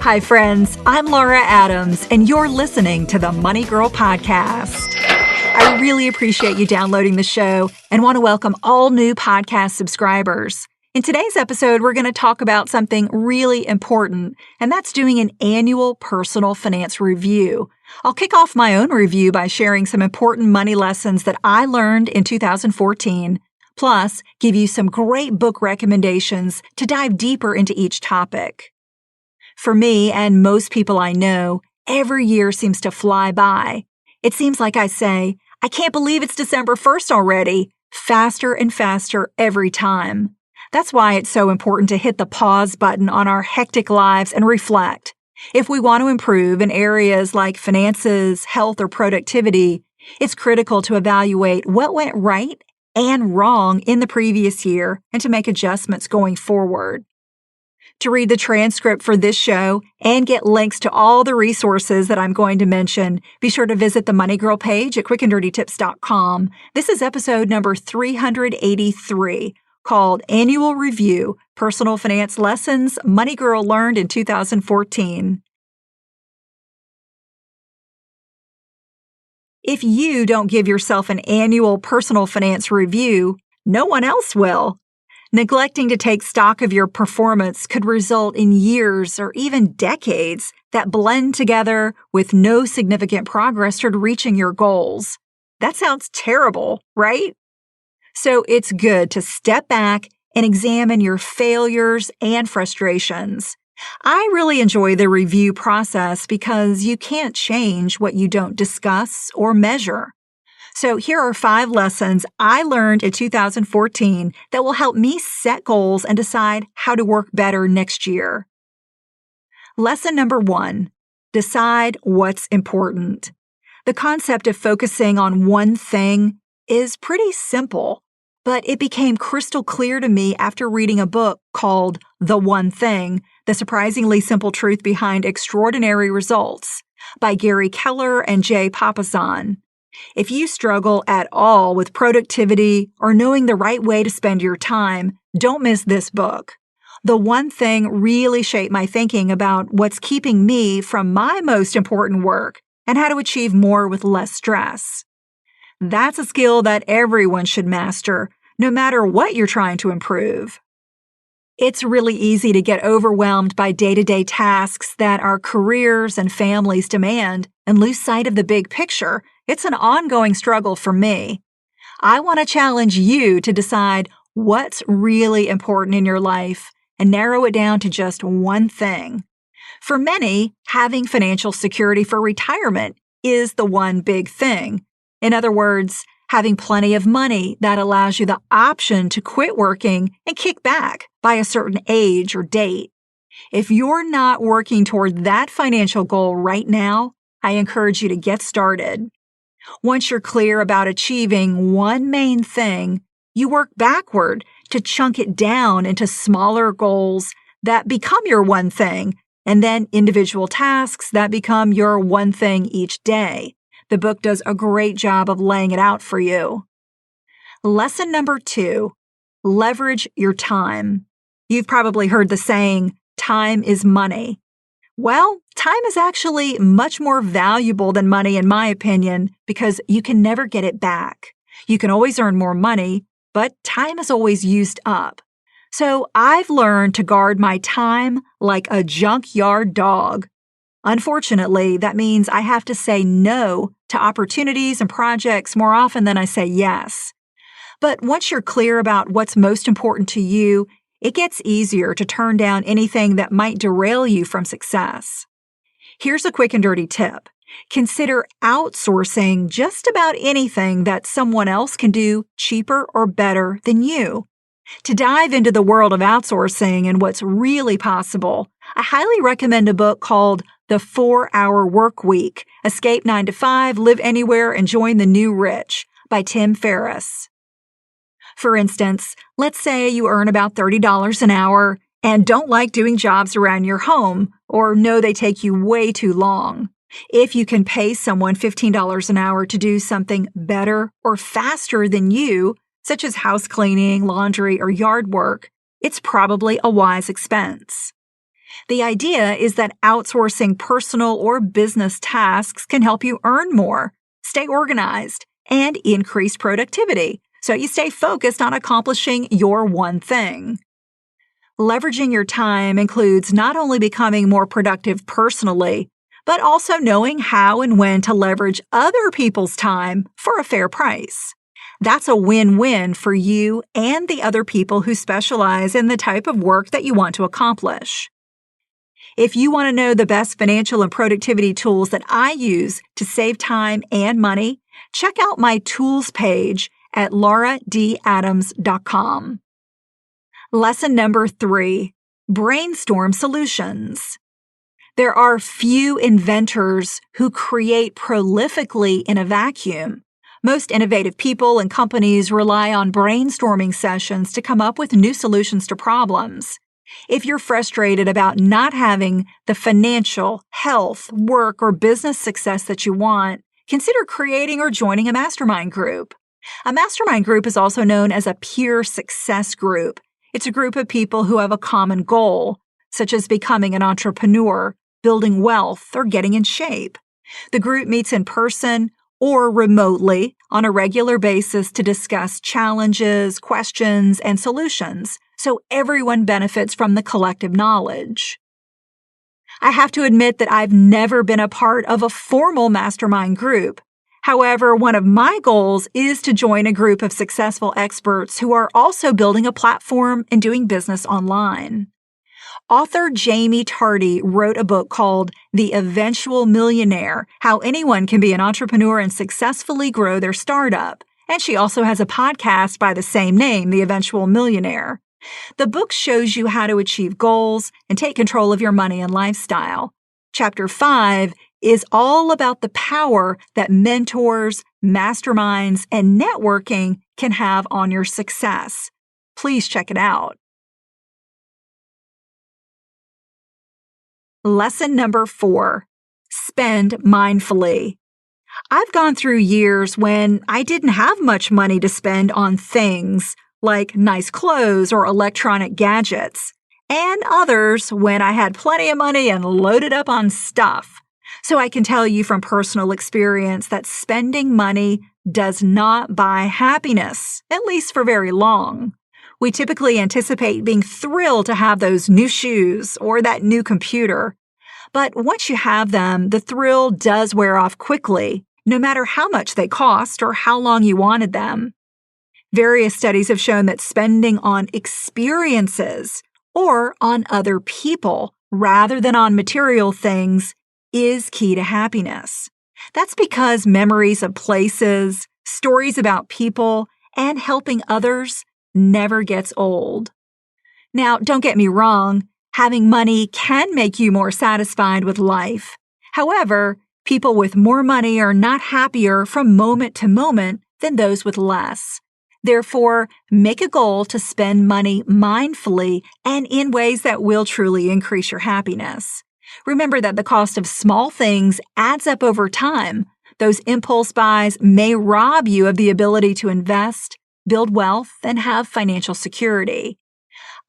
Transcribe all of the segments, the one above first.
Hi, friends. I'm Laura Adams, and you're listening to the Money Girl Podcast. I really appreciate you downloading the show and want to welcome all new podcast subscribers. In today's episode, we're going to talk about something really important, and that's doing an annual personal finance review. I'll kick off my own review by sharing some important money lessons that I learned in 2014, plus give you some great book recommendations to dive deeper into each topic. For me and most people I know, every year seems to fly by. It seems like I say, I can't believe it's December 1st already, faster and faster every time. That's why it's so important to hit the pause button on our hectic lives and reflect. If we want to improve in areas like finances, health, or productivity, it's critical to evaluate what went right and wrong in the previous year and to make adjustments going forward. To read the transcript for this show and get links to all the resources that I'm going to mention, be sure to visit the Money Girl page at quickanddirtytips.com. This is episode number 383, called Annual Review, Personal Finance Lessons Money Girl Learned in 2014. If you don't give yourself an annual personal finance review, no one else will. Neglecting to take stock of your performance could result in years or even decades that blend together with no significant progress toward reaching your goals. That sounds terrible, right? So it's good to step back and examine your failures and frustrations. I really enjoy the review process because you can't change what you don't discuss or measure. So here are 5 lessons I learned in 2014 that will help me set goals and decide how to work better next year. Lesson number 1, decide what's important. The concept of focusing on one thing is pretty simple, but it became crystal clear to me after reading a book called The One Thing, The Surprisingly Simple Truth Behind Extraordinary Results by Gary Keller and Jay Papasan. If you struggle at all with productivity or knowing the right way to spend your time, don't miss this book. The One Thing really shaped my thinking about what's keeping me from my most important work and how to achieve more with less stress. That's a skill that everyone should master, no matter what you're trying to improve. It's really easy to get overwhelmed by day-to-day tasks that our careers and families demand and lose sight of the big picture. It's an ongoing struggle for me. I want to challenge you to decide what's really important in your life and narrow it down to just one thing. For many, having financial security for retirement is the one big thing. In other words, having plenty of money that allows you the option to quit working and kick back by a certain age or date. If you're not working toward that financial goal right now, I encourage you to get started. Once you're clear about achieving one main thing, you work backward to chunk it down into smaller goals that become your one thing, and then individual tasks that become your one thing each day. The book does a great job of laying it out for you. Lesson number 2, leverage your time. You've probably heard the saying, time is money. Well, time is actually much more valuable than money in my opinion because you can never get it back. You can always earn more money, but time is always used up. So I've learned to guard my time like a junkyard dog. Unfortunately, that means I have to say no to opportunities and projects more often than I say yes. But once you're clear about what's most important to you, it gets easier to turn down anything that might derail you from success. Here's a quick and dirty tip. Consider outsourcing just about anything that someone else can do cheaper or better than you. To dive into the world of outsourcing and what's really possible, I highly recommend a book called The 4-Hour Workweek: Escape 9 to 5, Live Anywhere, and Join the New Rich by Tim Ferriss. For instance, let's say you earn about $30 an hour and don't like doing jobs around your home or know they take you way too long. If you can pay someone $15 an hour to do something better or faster than you, such as house cleaning, laundry, or yard work, it's probably a wise expense. The idea is that outsourcing personal or business tasks can help you earn more, stay organized, and increase productivity, so you stay focused on accomplishing your one thing. Leveraging your time includes not only becoming more productive personally, but also knowing how and when to leverage other people's time for a fair price. That's a win-win for you and the other people who specialize in the type of work that you want to accomplish. If you want to know the best financial and productivity tools that I use to save time and money, check out my tools page at lauradadams.com. Lesson number 3, brainstorm solutions. There are few inventors who create prolifically in a vacuum. Most innovative people and companies rely on brainstorming sessions to come up with new solutions to problems. If you're frustrated about not having the financial, health, work, or business success that you want, consider creating or joining a mastermind group. A mastermind group is also known as a peer success group. It's a group of people who have a common goal, such as becoming an entrepreneur, building wealth, or getting in shape. The group meets in person or remotely on a regular basis to discuss challenges, questions, and solutions, so everyone benefits from the collective knowledge. I have to admit that I've never been a part of a formal mastermind group. However, one of my goals is to join a group of successful experts who are also building a platform and doing business online. Author Jaime Tardy wrote a book called The Eventual Millionaire: How Anyone Can Be an Entrepreneur and Successfully Grow Their Startup. And she also has a podcast by the same name, The Eventual Millionaire. The book shows you how to achieve goals and take control of your money and lifestyle. Chapter 5 is all about the power that mentors, masterminds, and networking can have on your success. Please check it out. Lesson number 4, spend mindfully. I've gone through years when I didn't have much money to spend on things like nice clothes or electronic gadgets, and others when I had plenty of money and loaded up on stuff. So I can tell you from personal experience that spending money does not buy happiness, at least for very long. We typically anticipate being thrilled to have those new shoes or that new computer. But once you have them, the thrill does wear off quickly, no matter how much they cost or how long you wanted them. Various studies have shown that spending on experiences or on other people rather than on material things is key to happiness. That's because memories of places, stories about people, and helping others never gets old. Now, don't get me wrong, having money can make you more satisfied with life. However, people with more money are not happier from moment to moment than those with less. Therefore, make a goal to spend money mindfully and in ways that will truly increase your happiness. Remember that the cost of small things adds up over time. Those impulse buys may rob you of the ability to invest, build wealth, and have financial security.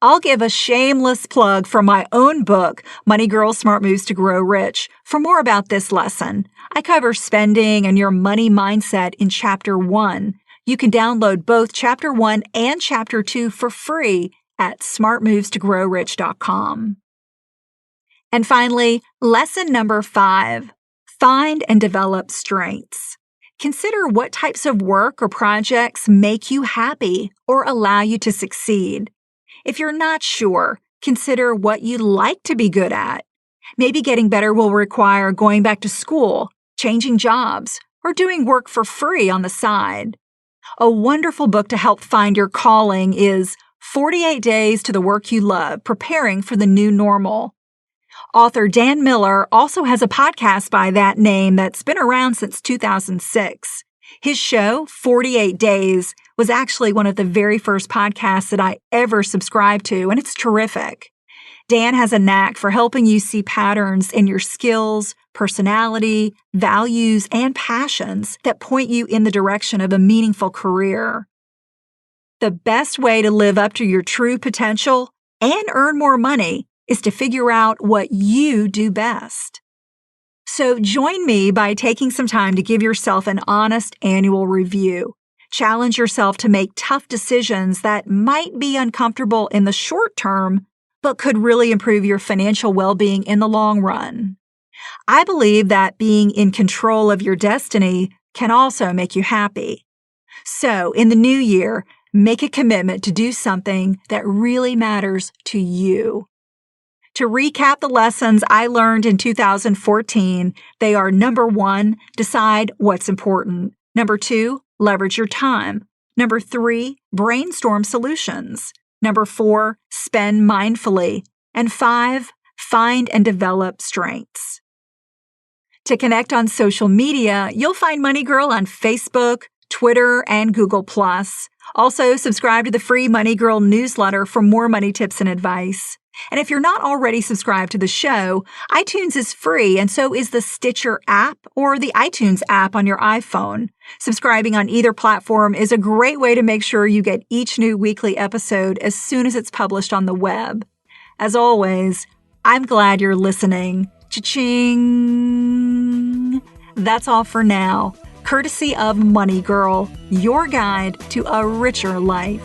I'll give a shameless plug for my own book, Money Girls Smart Moves to Grow Rich, for more about this lesson. I cover spending and your money mindset in Chapter 1. You can download both Chapter 1 and Chapter 2 for free at smartmovestogrowrich.com. And finally, lesson number 5, find and develop strengths. Consider what types of work or projects make you happy or allow you to succeed. If you're not sure, consider what you'd like to be good at. Maybe getting better will require going back to school, changing jobs, or doing work for free on the side. A wonderful book to help find your calling is 48 Days to the Work You Love, Preparing for the New Normal. Author Dan Miller also has a podcast by that name that's been around since 2006. His show, 48 Days, was actually one of the very first podcasts that I ever subscribed to, and it's terrific. Dan has a knack for helping you see patterns in your skills, personality, values, and passions that point you in the direction of a meaningful career. The best way to live up to your true potential and earn more money is to figure out what you do best. So join me by taking some time to give yourself an honest annual review. Challenge yourself to make tough decisions that might be uncomfortable in the short term, but could really improve your financial well-being in the long run. I believe that being in control of your destiny can also make you happy. So, in the new year, make a commitment to do something that really matters to you. To recap the lessons I learned in 2014, they are: number 1, decide what's important. Number 2, leverage your time. Number 3, brainstorm solutions. Number 4, spend mindfully. And 5, find and develop strengths. To connect on social media, you'll find Money Girl on Facebook, Twitter, and Google+. Also, subscribe to the free Money Girl newsletter for more money tips and advice. And if you're not already subscribed to the show, iTunes is free, and so is the Stitcher app or the iTunes app on your iPhone. Subscribing on either platform is a great way to make sure you get each new weekly episode as soon as it's published on the web. As always, I'm glad you're listening. Cha-ching! That's all for now. Courtesy of Money Girl, your guide to a richer life.